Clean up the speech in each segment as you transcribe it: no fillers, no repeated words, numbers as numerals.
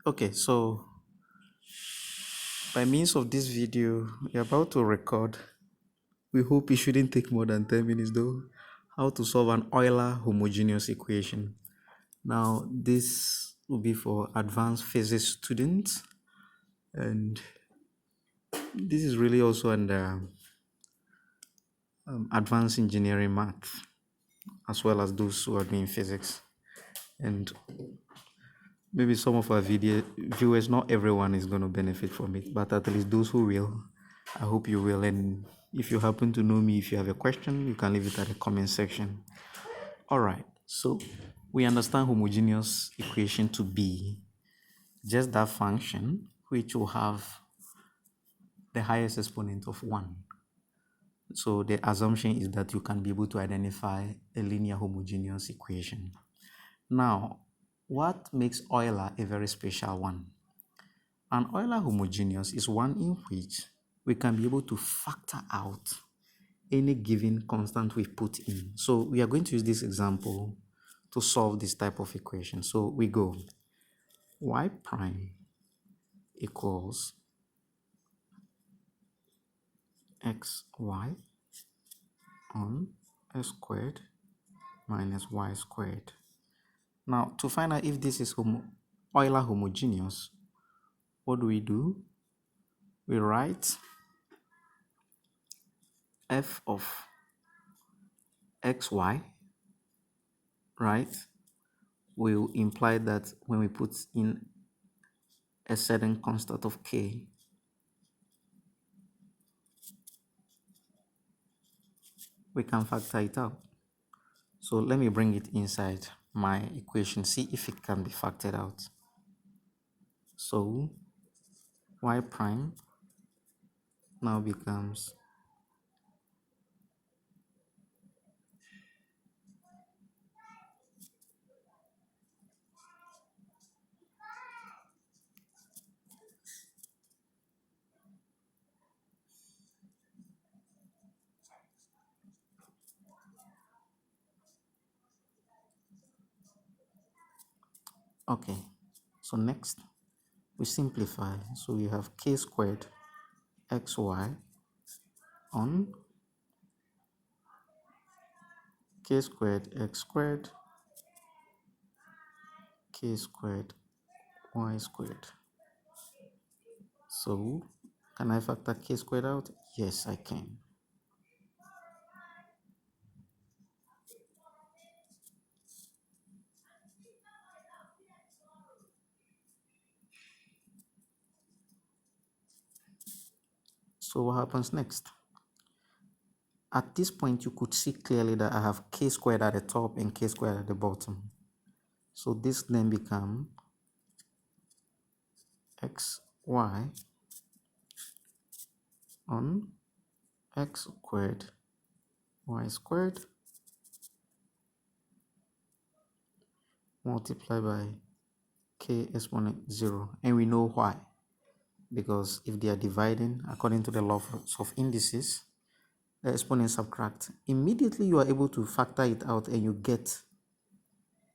Okay, so by means of this video we're about to record, we hope it shouldn't take more than 10 minutes though, how to solve an Euler homogeneous equation. Now this will be for advanced physics students, and this is really also under advanced engineering math, as well as those who are doing physics. And maybe some of our video viewers, not everyone is going to benefit from it, but at least those who will, I hope you will. And if you happen to know me, if you have a question, you can leave it at the comment section. All right, so we understand homogeneous equation to be just that function which will have the highest exponent of 1. So the assumption is that you can be able to identify a linear homogeneous equation. Now, what makes Euler a very special one? An Euler homogeneous is one in which we can be able to factor out any given constant we put in. So we are going to use this example to solve this type of equation. So we go y prime equals xy on s squared minus y squared. Now to find out if this is Euler homogeneous, what do? We write f of xy, right, will imply that when we put in a certain constant of k, we can factor it out. So let me bring it inside my equation, see if it can be factored out. So y prime now becomes okay. So next we simplify. So we have k squared xy on k squared x squared k squared y squared. So can I factor k squared out? Yes, I can. So what happens next? At this point, you could see clearly that I have k squared at the top and k squared at the bottom. So this then becomes xy on x squared y squared multiplied by k exponent 0. And we know why. Because if they are dividing according to the law of indices, the exponents subtract. Immediately you are able to factor it out and you get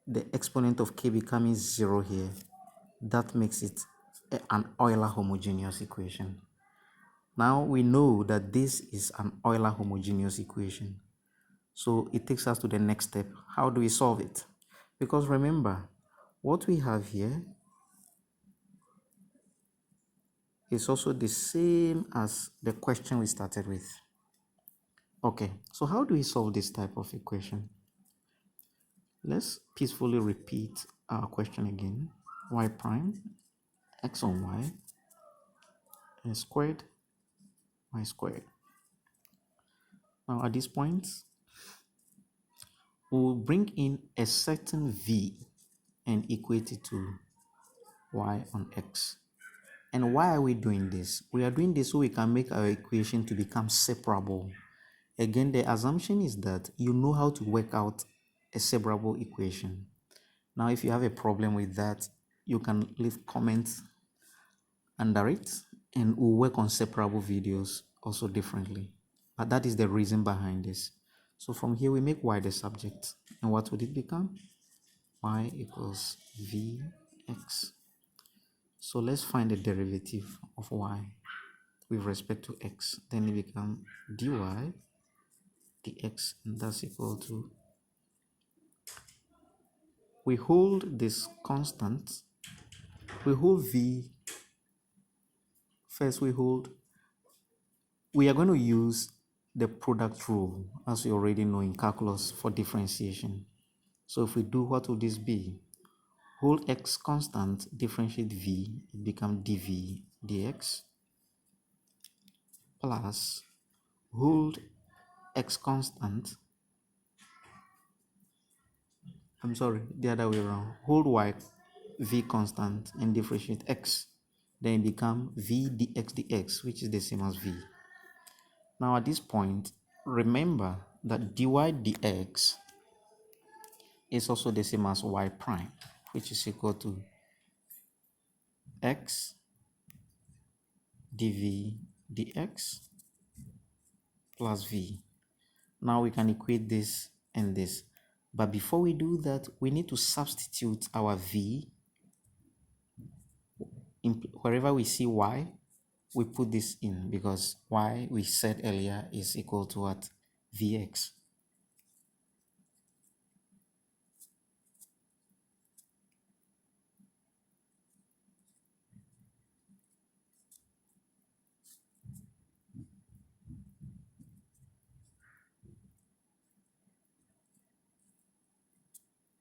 the exponent of k becoming 0 here. That makes it an Euler homogeneous equation. Now we know that this is an Euler homogeneous equation. So it takes us to the next step. How do we solve it? Because remember, what we have here is also the same as the question we started with. Okay, so how do we solve this type of equation? Let's peacefully repeat our question again. Y prime, x on y, s squared, y squared. Now at this point, we'll bring in a certain v and equate it to y on x. And why are we doing this? We are doing this so we can make our equation to become separable. Again, the assumption is that you know how to work out a separable equation. Now, if you have a problem with that, you can leave comments under it and we'll work on separable videos also differently. But that is the reason behind this. So from here, we make y the subject. And what would it become? Y equals Vx So let's find the derivative of y with respect to x. Then it becomes dy dx, and that's equal to, we hold this constant, we hold v, first we are going to use the product rule, as you already know in calculus, for differentiation. So if we do, what will this be? Hold x constant, differentiate v, it becomes dv dx, plus hold x constant, I'm sorry, the other way around, hold y v constant and differentiate x, then it become v dx dx, which is the same as v. Now at this point, remember that dy dx is also the same as y prime, which is equal to x dv dx plus v. Now we can equate this and this. But before we do that, we need to substitute our v. Wherever we see y, we put this in, because y, we said earlier, is equal to what? Vx.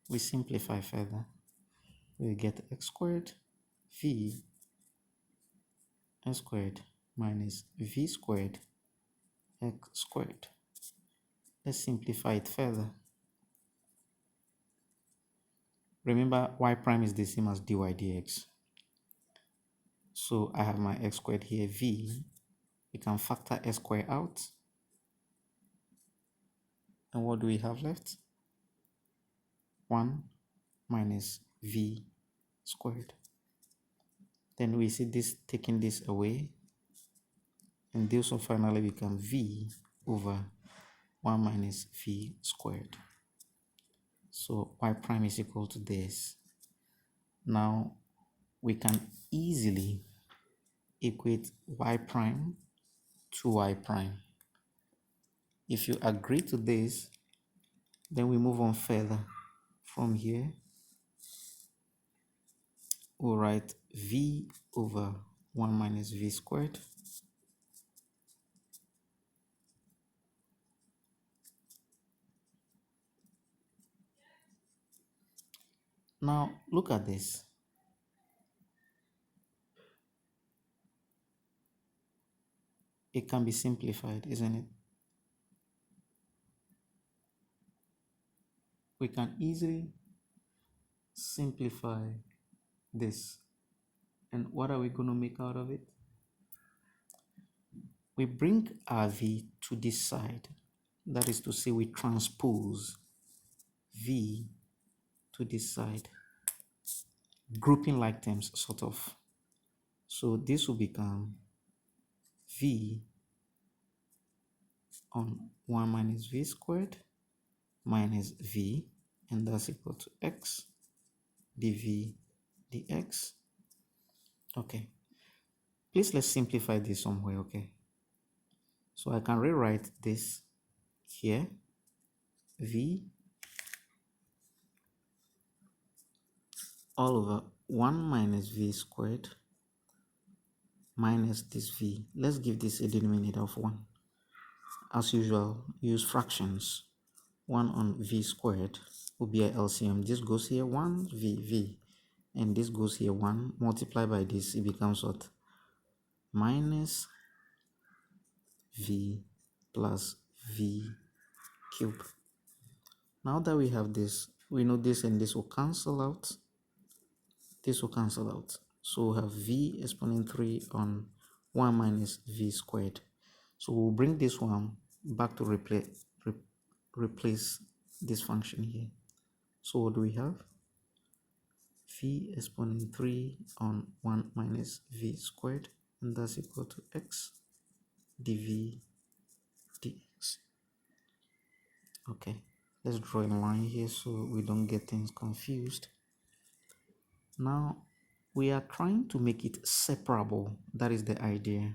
We simplify further. We get x squared v s squared minus v squared x squared. Let's simplify it further. Remember, y prime is the same as dy dx. So I have my x squared here, v. We can factor s squared out. And what do we have left? 1 minus v squared. Then we see this taking this away, and this will finally become v over 1 minus v squared. So y prime is equal to this. Now we can easily equate y prime to y prime. If you agree to this, then we move on further. From here, we'll write v over 1 minus v squared Now, look at this. It can be simplified, isn't it? We can easily simplify this. And what are we going to make out of it? We bring our v to this side. That is to say, we transpose v to this side. Grouping like terms, sort of. So this will become v on 1 minus v squared minus v, and that's equal to x dv dx. Okay, please let's simplify this somewhere. Okay, so I can rewrite this here, v all over 1 minus v squared minus this v. Let's give this a denominator of 1. As usual, use fractions. 1 on v squared will be a LCM. This goes here, 1 v, and this goes here, 1. Multiply by this, it becomes what? Minus v plus v cube. Now that we have this, we know this and this will cancel out. This will cancel out. So we'll have v exponent 3 on 1 minus v squared. So we'll bring this one back to replace this function here. So what do we have? V exponent 3 on 1 minus v squared, and that's equal to x dv dx. Okay, let's draw a line here so we don't get things confused. Now we are trying to make it separable. That is the idea.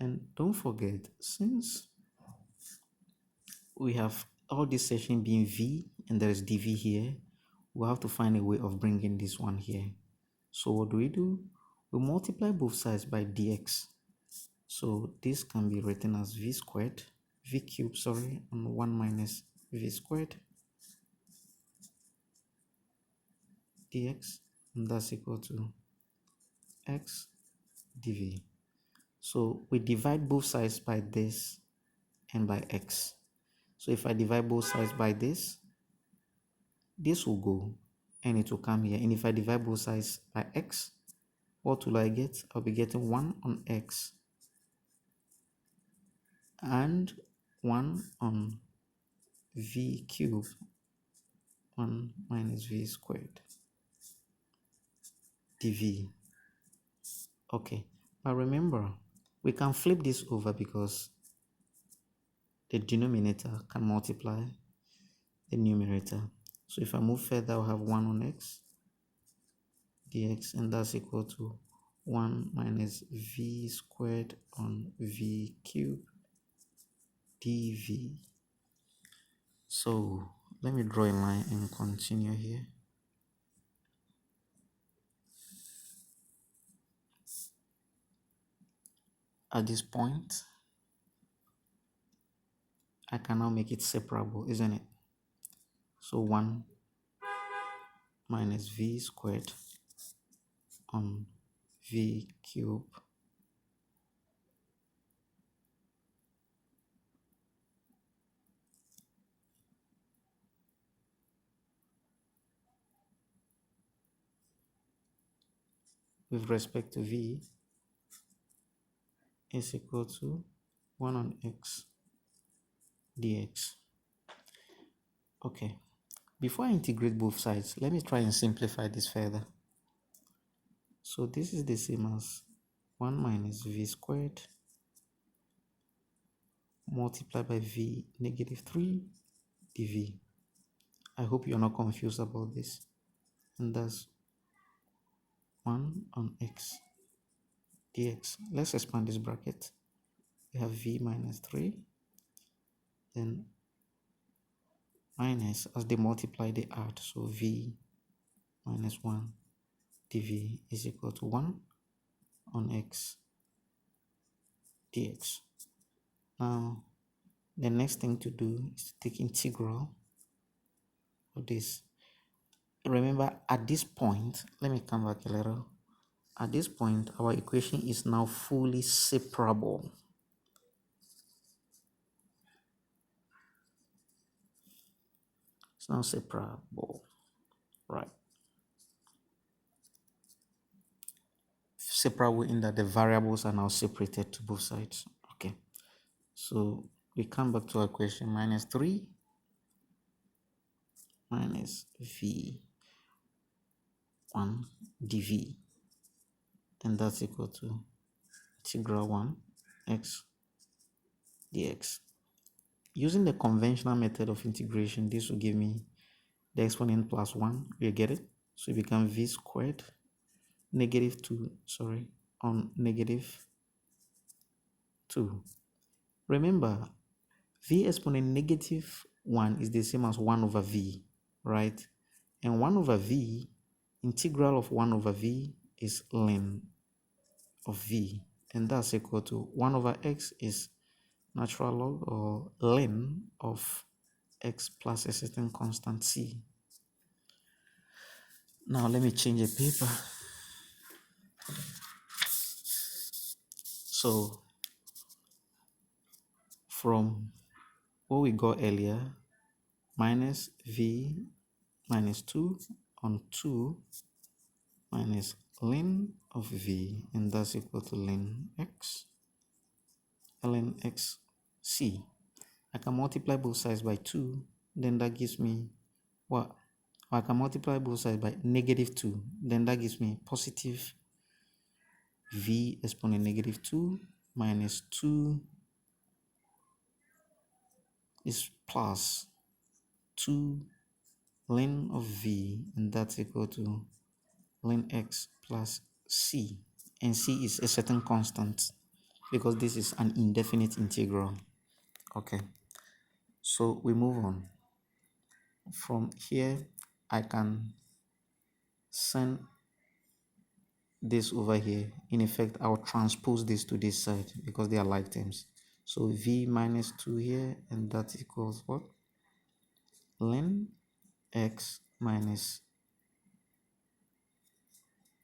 And don't forget, since we have all this section being v and there is dv here, we have to find a way of bringing this one here. So what do? We multiply both sides by dx. So this can be written as v squared, v cubed, sorry, and 1 minus v squared dx, and that's equal to x dv. So we divide both sides by this and by x. So if I divide both sides by this will go and it will come here. And if I divide both sides by x, what will I get? I'll be getting 1 on x and 1 on v cubed 1 minus v squared dv. Okay, but remember, we can flip this over because the denominator can multiply the numerator. So if I move further, I'll have 1 on x dx, and that's equal to 1 minus v squared on v cubed dv. So let me draw a line and continue here. At this point, I can now make it separable, isn't it? So 1 minus v squared on v cubed with respect to v is equal to 1 on x dx. Okay, before I integrate both sides, let me try and simplify this further. So this is the same as 1 minus v squared multiplied by v negative 3 dv. I hope you're not confused about this. And that's 1 on x dx. Let's expand this bracket. We have v minus 3, then minus, as they multiply, they add. So v minus 1 dv is equal to 1 on x dx. Now, the next thing to do is to take integral of this. Remember, at this point, let me come back a little. At this point, our equation is now fully separable. It's now separable, right? Separable in that the variables are now separated to both sides. Okay, so we come back to our equation, minus 3 minus v 1 dv, and that's equal to integral 1 x dx. Using the conventional method of integration, this will give me the exponent plus 1. You get it? So it becomes v squared negative 2, sorry, on negative 2. Remember, v exponent negative 1 is the same as 1 over v, right? And 1 over v, integral of 1 over v is ln of v, and that's equal to 1 over x is natural log or ln of x plus a certain constant c. Now let me change the paper. So from what we got earlier, minus v minus 2 on 2 minus ln of v, and that's equal to ln x c. I can multiply both sides by 2, then that gives me what? I can multiply both sides by negative 2, then that gives me positive v exponent negative 2 minus 2 is plus 2 ln of v, and that's equal to ln x plus c, and c is a certain constant because this is an indefinite integral. Okay, so we move on. From here I can send this over here. In effect, I'll transpose this to this side because they are like terms. So v minus 2 here, and that equals what? Ln x minus,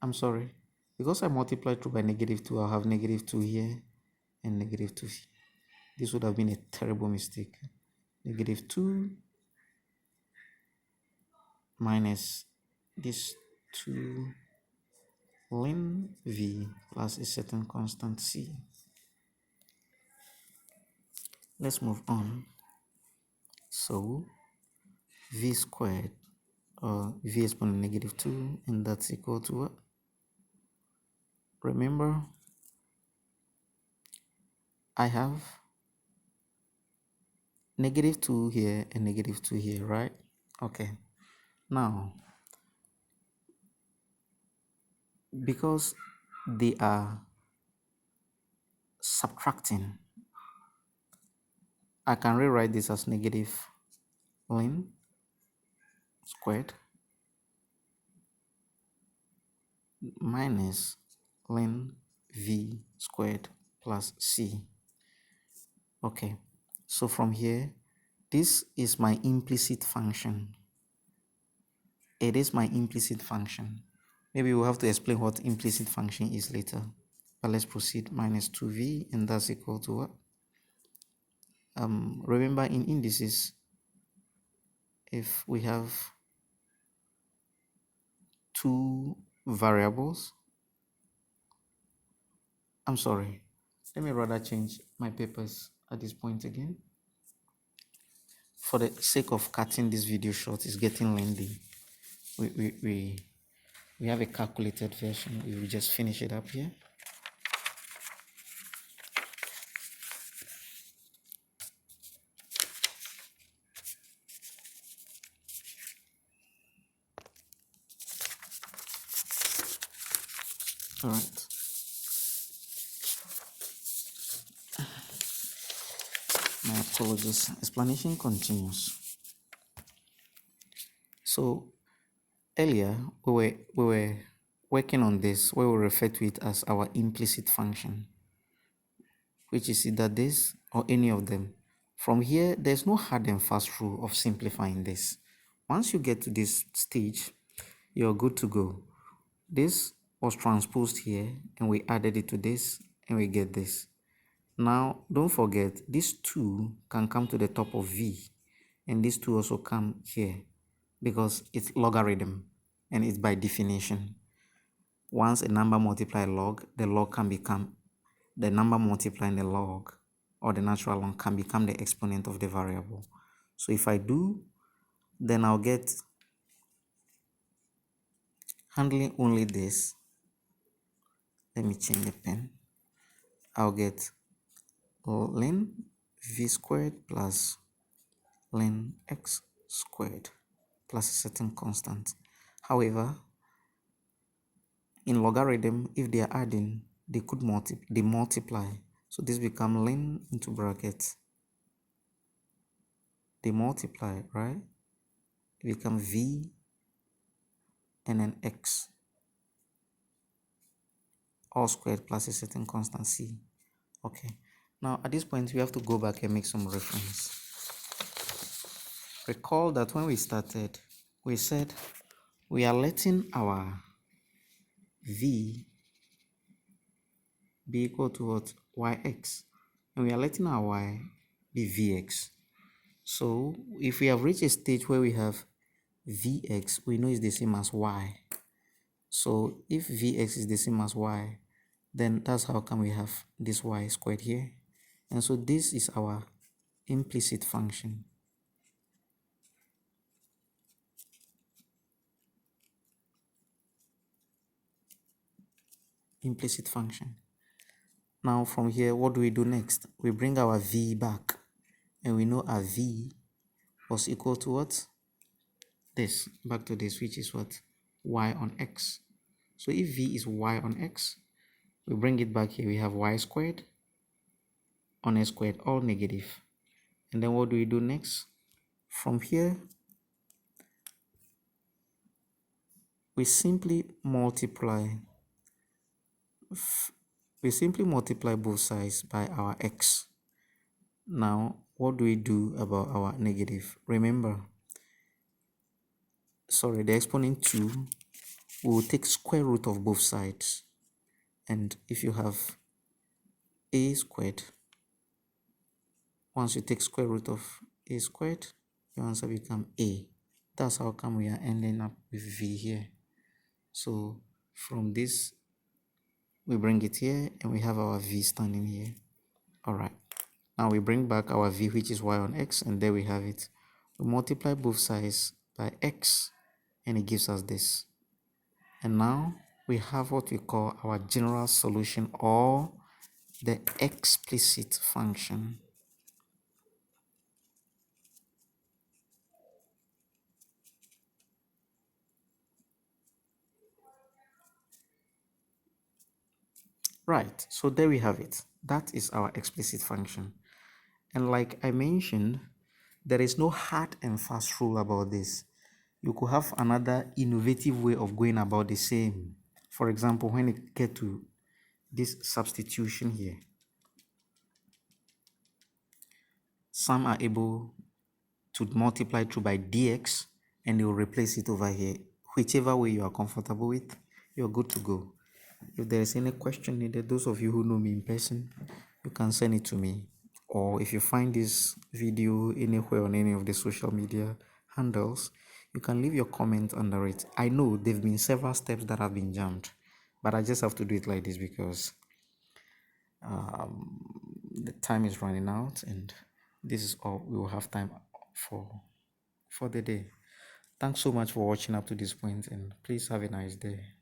I'm sorry, because I multiplied through by negative 2, I'll have negative 2 here and negative 2 here. This would have been a terrible mistake. Negative 2 minus this 2 ln v plus a certain constant c. Let's move on. So v squared, or v exponent negative 2, and that's equal to what? Remember, I have negative 2 here and negative 2 here, right? Okay. Now, because they are subtracting, I can rewrite this as negative ln squared minus ln v squared plus c. Okay, so from here, this is my implicit function. It is my implicit function. Maybe we'll have to explain what implicit function is later. But let's proceed. Minus 2v, and that's equal to what? Remember, in indices, if we have two variables, I'm sorry, let me rather change my papers at this point again. For the sake of cutting this video short, it's getting lengthy. We have a calculated version. We will just finish it up here. All right. My apologies. Explanation continues. So earlier we were working on this where we refer to it as our implicit function, which is either this or any of them. From here, there's no hard and fast rule of simplifying this. Once you get to this stage, you're good to go. This was transposed here, and we added it to this, and we get this. Now, don't forget, these two can come to the top of v, and these two also come here, because it's logarithm, and it's by definition. Once a number multiply log, the log can become, the number multiplying the log, or the natural log, can become the exponent of the variable. So if I do, then I'll get, handling only this, let me change the pen, I'll get ln v squared plus ln x squared plus a certain constant. However, in logarithm, if they are adding, they could multiply. So this become ln into brackets. They multiply, right? It become v and then x all squared plus a certain constant c. Okay. Now at this point, we have to go back and make some reference. Recall that when we started, we said we are letting our v be equal to what? Yx. And we are letting our y be vx. So if we have reached a stage where we have vx, we know it's the same as y. So if vx is the same as y, then that's how come we have this y squared here. And so this is our implicit function. Implicit function. Now from here, what do we do next? We bring our v back, and we know our v was equal to what? This, back to this, which is what? Y on x. So if v is y on x, we bring it back here, we have y squared on x squared, all negative. And then what do we do next? From here, we simply multiply both sides by our x. Now, what do we do about our negative? Remember, the exponent 2, we will take square root of both sides. And if you have a squared, once you take square root of a squared, your answer becomes a. That's how come we are ending up with v here. So from this, we bring it here and we have our v standing here. All right. Now we bring back our v, which is y on x, and there we have it. We multiply both sides by x and it gives us this. And now we have what we call our general solution, or the explicit function. Right, so there we have it. That is our explicit function. And like I mentioned, there is no hard and fast rule about this. You could have another innovative way of going about the same. For example, when you get to this substitution here, some are able to multiply through by dx and they will replace it over here. Whichever way you are comfortable with, you're good to go. If there is any question needed, those of you who know me in person, you can send it to me. Or if you find this video anywhere on any of the social media handles, you can leave your comment under it. I know there have been several steps that have been jumped, but I just have to do it like this because the time is running out and this is all we will have time for the day. Thanks so much for watching up to this point, and please have a nice day.